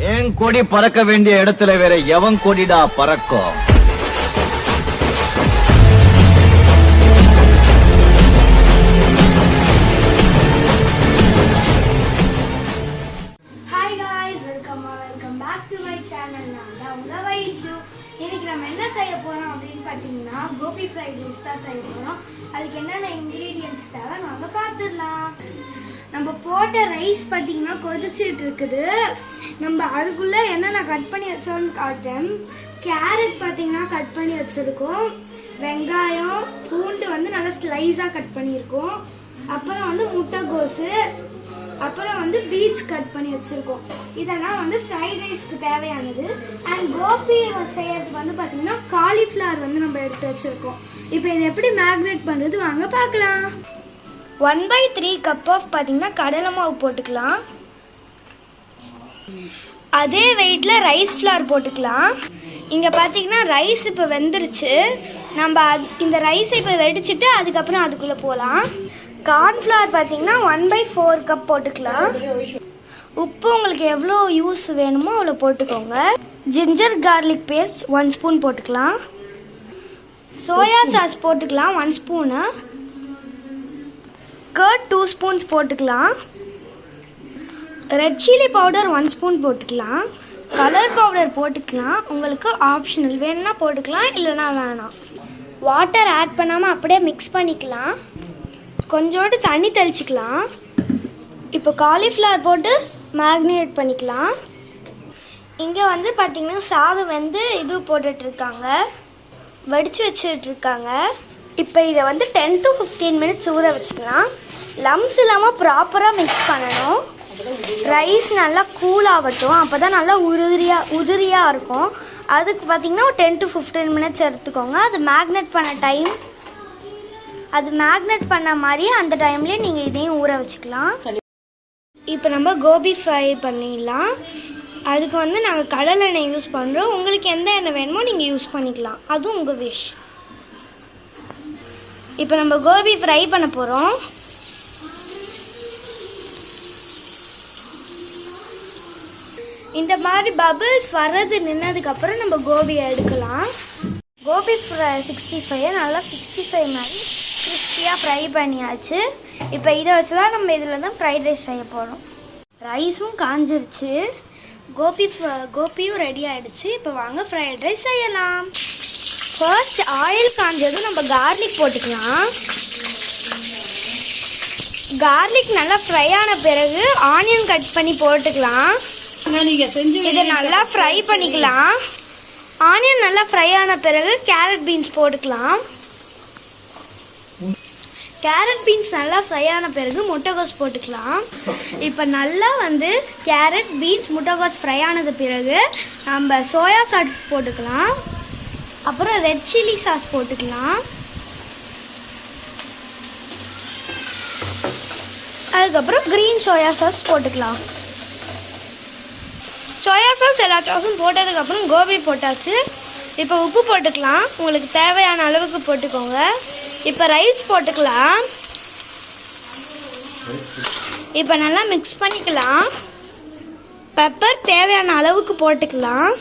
என் கொடி பறக்க வேண்டிய இடத்துல வேற எவன் கொடிடா பறக்கும்? Welcome back to my channel. நான் உங்க வைஷு. இன்னைக்கு நம்ம என்ன செய்ய போறோம் அப்படின்னு பாத்தீங்கன்னா கோபி ஃப்ரைட் ரைஸ் தான் செய்ய போறோம். அதுக்கு என்னென்ன இன்கிரீடியன்ஸ் தேவை நம்ம பார்த்துடலாம். நம்ம போட்ட ரைஸ் பாத்தீங்கன்னா கொதிச்சுட்டு இருக்குது. நம்ம அதுக்குள்ள என்னென்ன கட் பண்ணி வச்சோம்னு காட்டேன். கேரட் பாத்தீங்கன்னா கட் பண்ணி வச்சிருக்கோம். வெங்காயம் பூண்டு வந்து நல்லா ஸ்லைஸா கட் பண்ணியிருக்கோம். அப்புறம் வந்து முட்டைகோசு, அப்புறம் வந்து பீட்ஸ் கட் பண்ணி வச்சிருக்கோம். இதெல்லாம் வந்து ஃப்ரைட் ரைஸ்க்கு தேவையானது. அண்ட் கோபி செய்யறதுக்கு வந்து பாத்தீங்கன்னா காலிஃபிளவர் வந்து நம்ம எடுத்து வச்சிருக்கோம். இப்போ இதை எப்படி மேக்னேட் பண்றது வாங்க பார்க்கலாம். 1/3 கப் ஆஃப் பாத்தீங்கன்னா கடலை மாவு போட்டுக்கலாம். அதே வெயிட்ல ரைஸ் ஃப்ளவர் போட்டுக்கலாம். இங்க பாத்தீங்கன்னா ரைஸ் இப்போ வெந்துருச்சு. நம்ம இந்த ரைஸை இப்போ வெடிச்சிட்டு அதுக்கப்புறம் அதுக்குள்ள போகலாம். கார்ன்ஃப்ளவர் பார்த்தீங்கன்னா 1/4 கப் போட்டுக்கலாம். உப்பு உங்களுக்கு எவ்வளோ யூஸ் வேணுமோ அவ்வளோ போட்டுக்கோங்க. ஜிஞ்சர் கார்லிக் பேஸ்ட் 1 ஸ்பூன் போட்டுக்கலாம். சோயா சாஸ் போட்டுக்கலாம் 1 ஸ்பூனு. கர்ட் 2 ஸ்பூன்ஸ் போட்டுக்கலாம். ரெட் சில்லி பவுடர் 1 ஸ்பூன் போட்டுக்கலாம். கலர் பவுடர் போட்டுக்கலாம். உங்களுக்கு ஆப்ஷனல் வேணும்னா போட்டுக்கலாம், இல்லைனா வேணாம். வாட்டர் ஆட் பண்ணாமல் அப்படியே மிக்ஸ் பண்ணிக்கலாம். கொஞ்சோண்டு தண்ணி தெளிச்சிக்கலாம். இப்போ காலிஃப்ளவர் போட்டு மேக்னேட் பண்ணிக்கலாம். இங்கே வந்து பார்த்திங்கன்னா சாதம் வந்து இது போட்டுட்ருக்காங்க, வடித்து வச்சுட்ருக்காங்க. இப்போ இதை வந்து 10 to 15 மினிட்ஸ் ஊற வச்சுக்கலாம். லம்ஸ் இல்லாமல் ப்ராப்பராக மிக்ஸ் பண்ணணும். ரைஸ் நல்லா கூல் ஆகட்டும், அப்போ தான் நல்லா உதிரியாக இருக்கும். அதுக்கு பார்த்திங்கன்னா ஒரு 10 to 15 மினிட்ஸ் எடுத்துக்கோங்க. அது மேக்னேட் பண்ண மாதிரி அந்த டைம்லேயே நீங்கள் இதையும் ஊற வச்சுக்கலாம். இப்போ நம்ம கோபி ஃப்ரை பண்ணிடலாம். அதுக்கு வந்து நாங்கள் கடலை எண்ணெய் யூஸ் பண்ணுறோம். உங்களுக்கு எந்த எண்ணெய் வேணுமோ நீங்கள் யூஸ் பண்ணிக்கலாம், அதுவும் உங்கள் விஷ். இப்போ நம்ம கோபி ஃப்ரை பண்ண போகிறோம். இந்த மாதிரி பபிள்ஸ் வர்றது நின்னதுக்கப்புறம் நம்ம கோபியை எடுக்கலாம். கோபி 65 நல்லா 65 மாதிரி கிறிஸ்பியாக ஃப்ரை பண்ணியாச்சு. இப்போ இதை வச்சு தான் நம்ம இதில் தான் ஃப்ரைட் ரைஸ் செய்ய போகிறோம். ரைஸும் காஞ்சிருச்சு, கோபியும் ரெடி ஆகிடுச்சு. இப்போ வாங்க ஃப்ரைட் ரைஸ் செய்யலாம். ஃபர்ஸ்ட் ஆயில் காஞ்சதும் நம்ம கார்லிக் போட்டுக்கலாம். கார்லிக் நல்லா ஃப்ரை ஆன பிறகு ஆனியன் கட் பண்ணி போட்டுக்கலாம். இதை நல்லா ஃப்ரை பண்ணிக்கலாம். ஆனியன் நல்லா ஃப்ரை ஆன பிறகு கேரட் பீன்ஸ் போட்டுக்கலாம். கேரட் பீன்ஸ் நல்லா ஃப்ரை ஆன பிறகு முட்டைகோஸ் போட்டுக்கலாம். இப்போ நல்லா வந்து கேரட் பீன்ஸ் முட்டைகோஸ் ஃப்ரை ஆனது பிறகு நம்ம சோயா சாஸ் போட்டுக்கலாம். அப்புறம் ரெட் சில்லி சாஸ் போட்டுக்கலாம். அதுக்கப்புறம் க்ரீன் சோயா சாஸ் போட்டுக்கலாம். சோயா சாஸ் எல்லா சாஸும் போட்டதுக்கப்புறம் கோபி போட்டாச்சு. இப்போ உப்பு போட்டுக்கலாம். உங்களுக்கு தேவையான அளவுக்கு போட்டுக்கோங்க. இப்போ ரைஸ் போட்டுக்கலாம். இப்போ நல்லா மிக்ஸ் பண்ணிக்கலாம். பெப்பர் தேவையான அளவுக்கு போட்டுக்கலாம்.